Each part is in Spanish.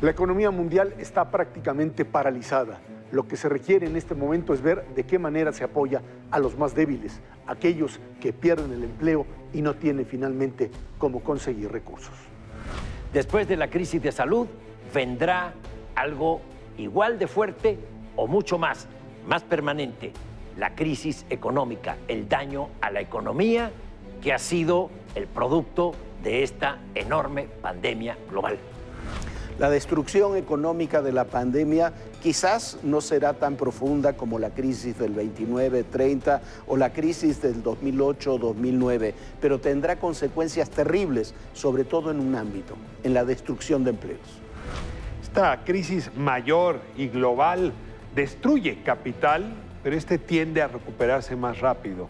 La economía mundial está prácticamente paralizada. Lo que se requiere en este momento es ver de qué manera se apoya a los más débiles, aquellos que pierden el empleo y no tienen finalmente cómo conseguir recursos. Después de la crisis de salud, vendrá algo igual de fuerte o mucho más permanente: la crisis económica, el daño a la economía que ha sido el producto de esta enorme pandemia global. La destrucción económica de la pandemia quizás no será tan profunda como la crisis del 29-30 o la crisis del 2008-2009, pero tendrá consecuencias terribles, sobre todo en un ámbito, en la destrucción de empleos. Esta crisis mayor y global destruye capital, pero este tiende a recuperarse más rápido.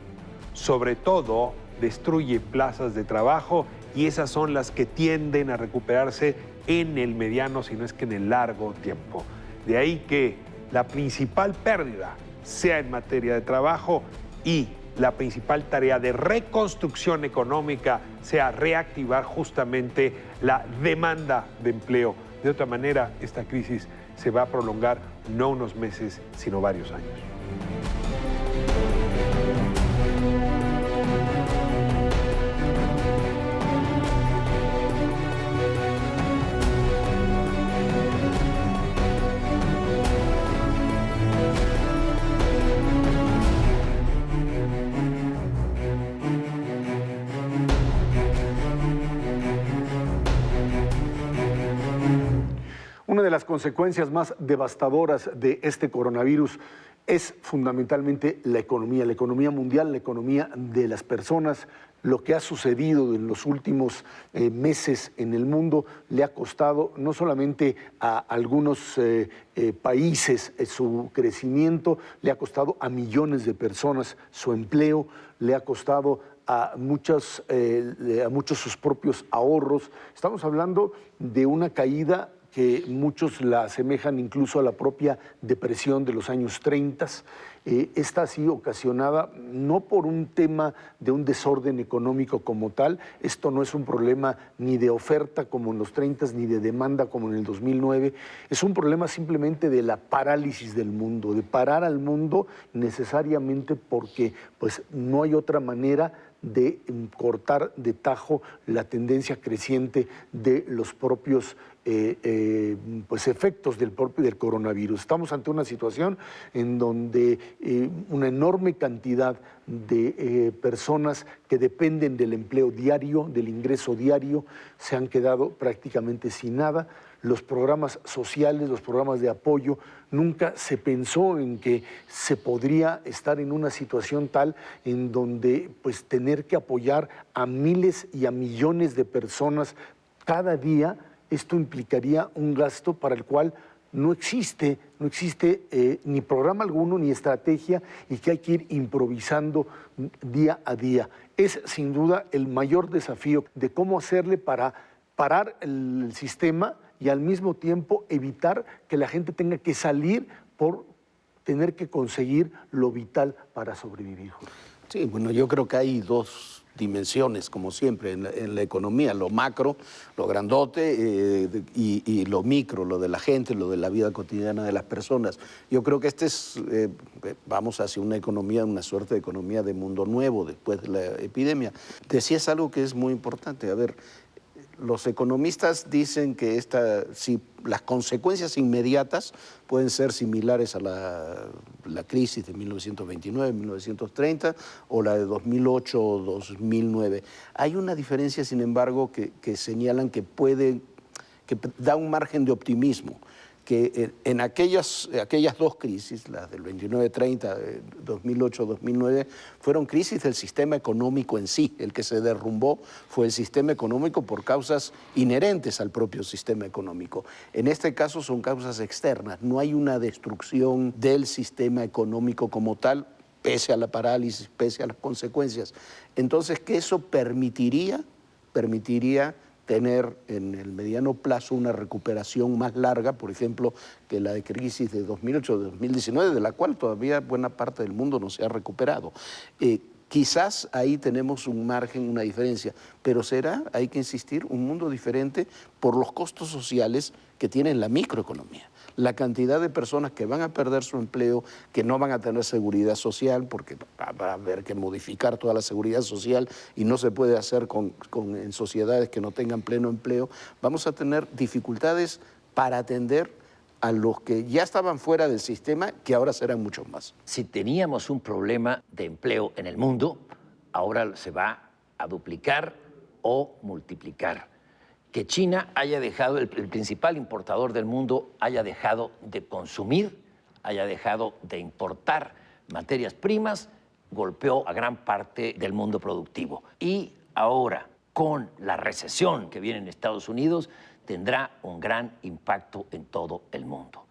Sobre todo, destruye plazas de trabajo y esas son las que tienden a recuperarse en el mediano, si no es que en el largo tiempo. De ahí que la principal pérdida sea en materia de trabajo y la principal tarea de reconstrucción económica sea reactivar justamente la demanda de empleo. De otra manera, esta crisis se va a prolongar no unos meses, sino varios años. Una de las consecuencias más devastadoras de este coronavirus es fundamentalmente la economía mundial, la economía de las personas. Lo que ha sucedido en los últimos meses en el mundo le ha costado no solamente a algunos países su crecimiento, le ha costado a millones de personas su empleo, le ha costado a muchos sus propios ahorros. Estamos hablando de una caída que muchos la asemejan incluso a la propia depresión de los años 30. Esta ha sido ocasionada no por un tema de un desorden económico como tal. Esto no es un problema ni de oferta como en los 30 ni de demanda como en el 2009. Es un problema simplemente de la parálisis del mundo, de parar al mundo necesariamente porque pues, no hay otra manera de cortar de tajo la tendencia creciente de los propios pues efectos del coronavirus. Estamos ante una situación en donde una enorme cantidad de personas que dependen del empleo diario, del ingreso diario, se han quedado prácticamente sin nada. Los programas sociales, los programas de apoyo, nunca se pensó en que se podría estar en una situación tal en donde pues tener que apoyar a miles y a millones de personas cada día. Esto implicaría un gasto para el cual no existe ni programa alguno ni estrategia y que hay que ir improvisando día a día. Es sin duda el mayor desafío de cómo hacerle para parar el sistema y al mismo tiempo evitar que la gente tenga que salir por tener que conseguir lo vital para sobrevivir. Sí, bueno, yo creo que hay dos dimensiones, como siempre, en la economía: lo macro, lo grandote, y lo micro, lo de la gente, lo de la vida cotidiana de las personas. Yo creo que vamos hacia una economía, una suerte de economía de mundo nuevo después de la epidemia. Decías algo que es muy importante. A ver, los economistas dicen que si las consecuencias inmediatas pueden ser similares a la crisis de 1929, 1930 o la de 2008 o 2009. Hay una diferencia, sin embargo, que señalan que da un margen de optimismo, que en aquellas dos crisis, las del 29-30, 2008-2009, fueron crisis del sistema económico en sí. El que se derrumbó fue el sistema económico por causas inherentes al propio sistema económico. En este caso son causas externas. No hay una destrucción del sistema económico como tal, pese a la parálisis, pese a las consecuencias. Entonces, que eso permitiría tener en el mediano plazo una recuperación más larga, por ejemplo, que la de crisis de 2008-2019, de la cual todavía buena parte del mundo no se ha recuperado. Quizás ahí tenemos un margen, una diferencia, pero será, hay que insistir, un mundo diferente por los costos sociales que tiene la microeconomía. La cantidad de personas que van a perder su empleo, que no van a tener seguridad social, porque va a haber que modificar toda la seguridad social y no se puede hacer en sociedades que no tengan pleno empleo. Vamos a tener dificultades para atender a los que ya estaban fuera del sistema, que ahora serán muchos más. Si teníamos un problema de empleo en el mundo, ahora se va a duplicar o multiplicar. Que China haya dejado, el principal importador del mundo, haya dejado de consumir, haya dejado de importar materias primas, golpeó a gran parte del mundo productivo. Y ahora, con la recesión que viene en Estados Unidos, tendrá un gran impacto en todo el mundo.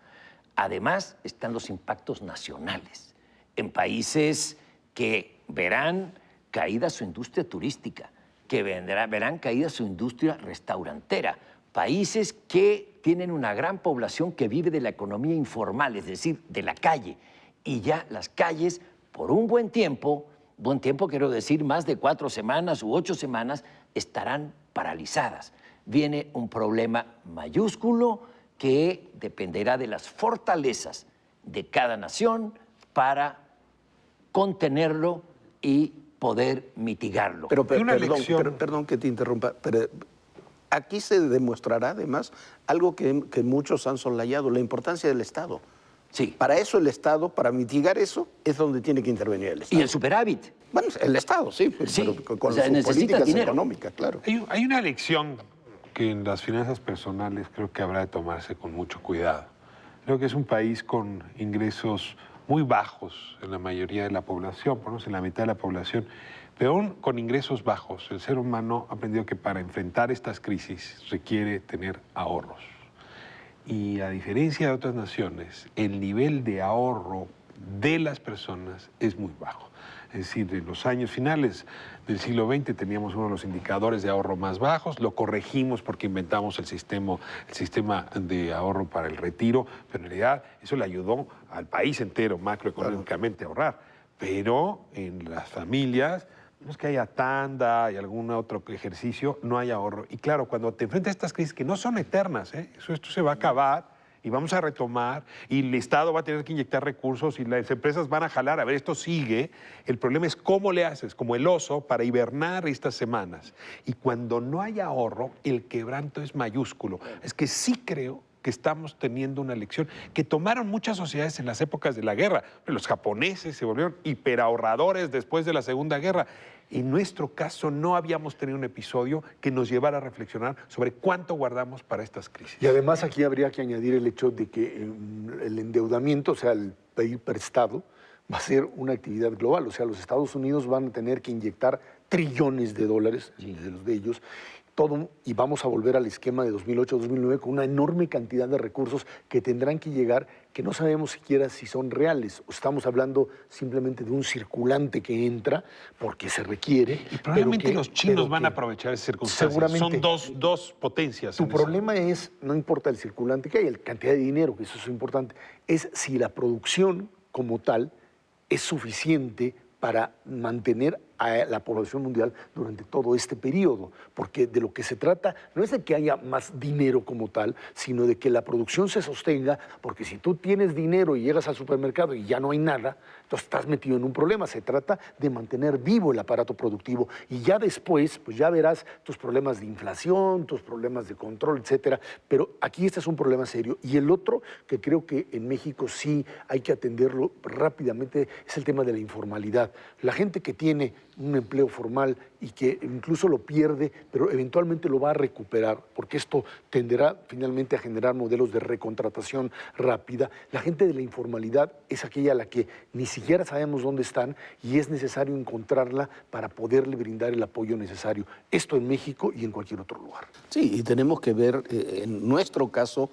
Además, están los impactos nacionales en países que verán caída su industria turística, que verán caída su industria restaurantera, países que tienen una gran población que vive de la economía informal, es decir, de la calle. Y ya las calles, por un buen tiempo quiero decir más de 4 semanas u 8 semanas, estarán paralizadas. Viene un problema mayúsculo que dependerá de las fortalezas de cada nación para contenerlo y poder mitigarlo. Pero perdón que te interrumpa, pero aquí se demostrará además algo que muchos han soslayado, la importancia del Estado. Sí. Para eso el Estado, para mitigar eso, es donde tiene que intervenir el Estado. Y el superávit. Bueno, el Estado, sí, Sí, pero con o sea, sus necesita políticas dinero. económicas, claro. Hay una lección que en las finanzas personales creo que habrá de tomarse con mucho cuidado. Creo que es un país con ingresos muy bajos en la mayoría de la población, por lo menos en la mitad de la población, pero aún con ingresos bajos, el ser humano ha aprendido que para enfrentar estas crisis requiere tener ahorros. Y a diferencia de otras naciones, el nivel de ahorro de las personas es muy bajo. Es decir, en los años finales del siglo XX teníamos uno de los indicadores de ahorro más bajos, lo corregimos porque inventamos el sistema de ahorro para el retiro, pero en realidad eso le ayudó al país entero macroeconómicamente a ahorrar. Pero en las familias, no es que haya tanda y algún otro ejercicio, no hay ahorro. Y claro, cuando te enfrentas a estas crisis que no son eternas, esto se va a acabar, y vamos a retomar, y el Estado va a tener que inyectar recursos, y las empresas van a jalar, a ver, esto sigue. El problema es cómo le haces, como el oso, para hibernar estas semanas. Y cuando no hay ahorro, el quebranto es mayúsculo. Es que sí creo que estamos teniendo una lección que tomaron muchas sociedades en las épocas de la guerra. Los japoneses se volvieron hiperahorradores después de la Segunda Guerra. En nuestro caso no habíamos tenido un episodio que nos llevara a reflexionar sobre cuánto guardamos para estas crisis. Y además aquí habría que añadir el hecho de que el endeudamiento, o sea, el pedir prestado, va a ser una actividad global. O sea, los Estados Unidos van a tener que inyectar trillones de dólares, de ellos, todo, y vamos a volver al esquema de 2008-2009 con una enorme cantidad de recursos que tendrán que llegar, que no sabemos siquiera si son reales. Estamos hablando simplemente de un circulante que entra porque se requiere. Y probablemente los chinos van a aprovechar esas circunstancias. Seguramente. Son dos potencias. Tu problema es, no importa el circulante que hay, la cantidad de dinero, que eso es importante, es si la producción como tal es suficiente para mantener a la población mundial durante todo este periodo, porque de lo que se trata no es de que haya más dinero como tal, sino de que la producción se sostenga, porque si tú tienes dinero y llegas al supermercado y ya no hay nada, entonces estás metido en un problema. Se trata de mantener vivo el aparato productivo y ya después, pues ya verás tus problemas de inflación, tus problemas de control, etcétera, pero aquí este es un problema serio. Y el otro, que creo que en México sí hay que atenderlo rápidamente, es el tema de la informalidad. La gente que tiene un empleo formal y que incluso lo pierde, pero eventualmente lo va a recuperar, porque esto tenderá finalmente a generar modelos de recontratación rápida. La gente de la informalidad es aquella a la que ni siquiera sabemos dónde están y es necesario encontrarla para poderle brindar el apoyo necesario. Esto en México y en cualquier otro lugar. Sí, y tenemos que ver, en nuestro caso,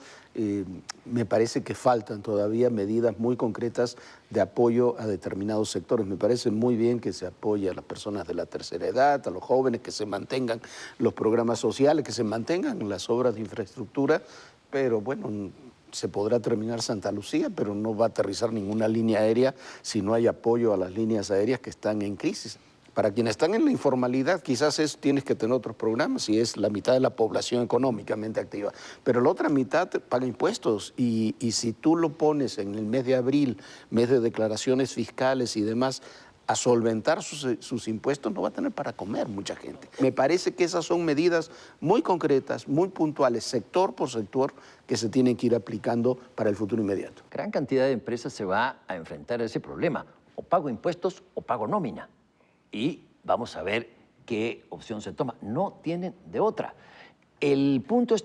me parece que faltan todavía medidas muy concretas de apoyo a determinados sectores. Me parece muy bien que se apoye a las personas de la tercera edad, a los jóvenes, que se mantengan los programas sociales, que se mantengan las obras de infraestructura, pero bueno, se podrá terminar Santa Lucía, pero no va a aterrizar ninguna línea aérea si no hay apoyo a las líneas aéreas que están en crisis. Para quienes están en la informalidad, quizás tienes que tener otros programas y es la mitad de la población económicamente activa. Pero la otra mitad paga impuestos y si tú lo pones en el mes de abril, mes de declaraciones fiscales y demás, a solventar sus impuestos, no va a tener para comer mucha gente. Me parece que esas son medidas muy concretas, muy puntuales, sector por sector, que se tienen que ir aplicando para el futuro inmediato. Gran cantidad de empresas se va a enfrentar a ese problema. O pago impuestos o pago nómina. Y vamos a ver qué opción se toma. No tienen de otra. El punto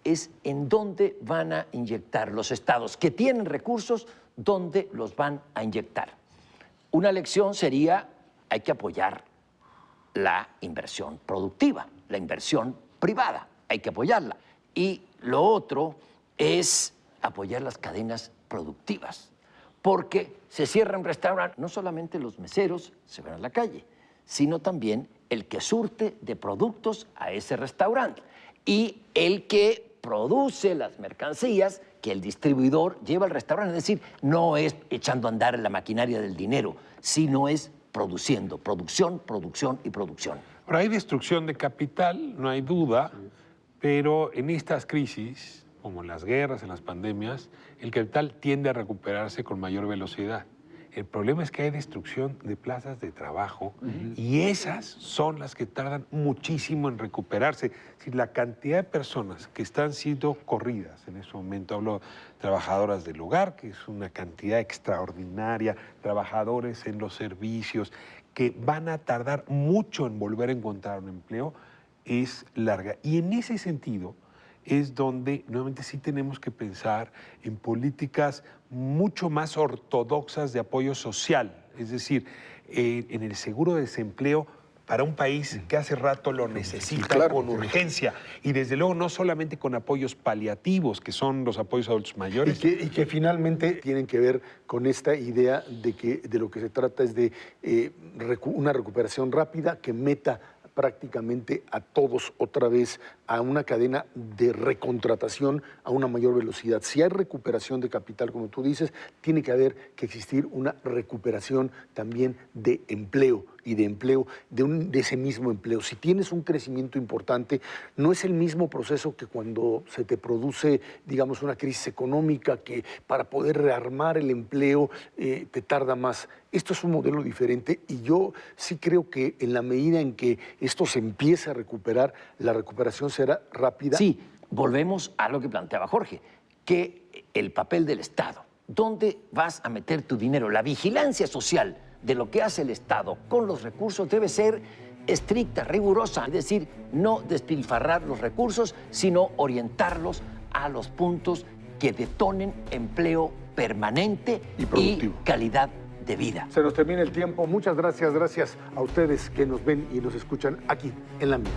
es en dónde van a inyectar los estados que tienen recursos, dónde los van a inyectar. Una lección sería, hay que apoyar la inversión productiva, la inversión privada, hay que apoyarla. Y lo otro es apoyar las cadenas productivas, porque se cierran restaurantes, no solamente los meseros se van a la calle, sino también el que surte de productos a ese restaurante y el que produce las mercancías que el distribuidor lleva al restaurante. Es decir, no es echando a andar la maquinaria del dinero, sino es produciendo, producción, producción y producción. Ahora, hay destrucción de capital, no hay duda, pero en estas crisis, como en las guerras, en las pandemias, el capital tiende a recuperarse con mayor velocidad. El problema es que hay destrucción de plazas de trabajo y esas son las que tardan muchísimo en recuperarse. Si la cantidad de personas que están siendo corridas, en ese momento hablo de trabajadoras del hogar, que es una cantidad extraordinaria, trabajadores en los servicios, que van a tardar mucho en volver a encontrar un empleo, es larga. Y en ese sentido es donde nuevamente sí tenemos que pensar en políticas mucho más ortodoxas de apoyo social, es decir, en el seguro de desempleo para un país que hace rato lo necesita con urgencia y desde luego no solamente con apoyos paliativos, que son los apoyos a adultos mayores. Y que finalmente tienen que ver con esta idea de que de lo que se trata es de una recuperación rápida que meta prácticamente a todos otra vez a una cadena de recontratación a una mayor velocidad. Si hay recuperación de capital, como tú dices, tiene que existir una recuperación también de empleo y de empleo, de ese mismo empleo. Si tienes un crecimiento importante, no es el mismo proceso que cuando se te produce, digamos, una crisis económica, que para poder rearmar el empleo te tarda más. Esto es un modelo diferente y yo sí creo que en la medida en que esto se empiece a recuperar, la recuperación será rápida. Sí, volvemos a lo que planteaba Jorge, que el papel del Estado. ¿Dónde vas a meter tu dinero? La vigilancia social de lo que hace el Estado con los recursos debe ser estricta, rigurosa, es decir, no despilfarrar los recursos, sino orientarlos a los puntos que detonen empleo permanente y calidad de vida. Se nos termina el tiempo. Muchas gracias a ustedes que nos ven y nos escuchan aquí en La Mira.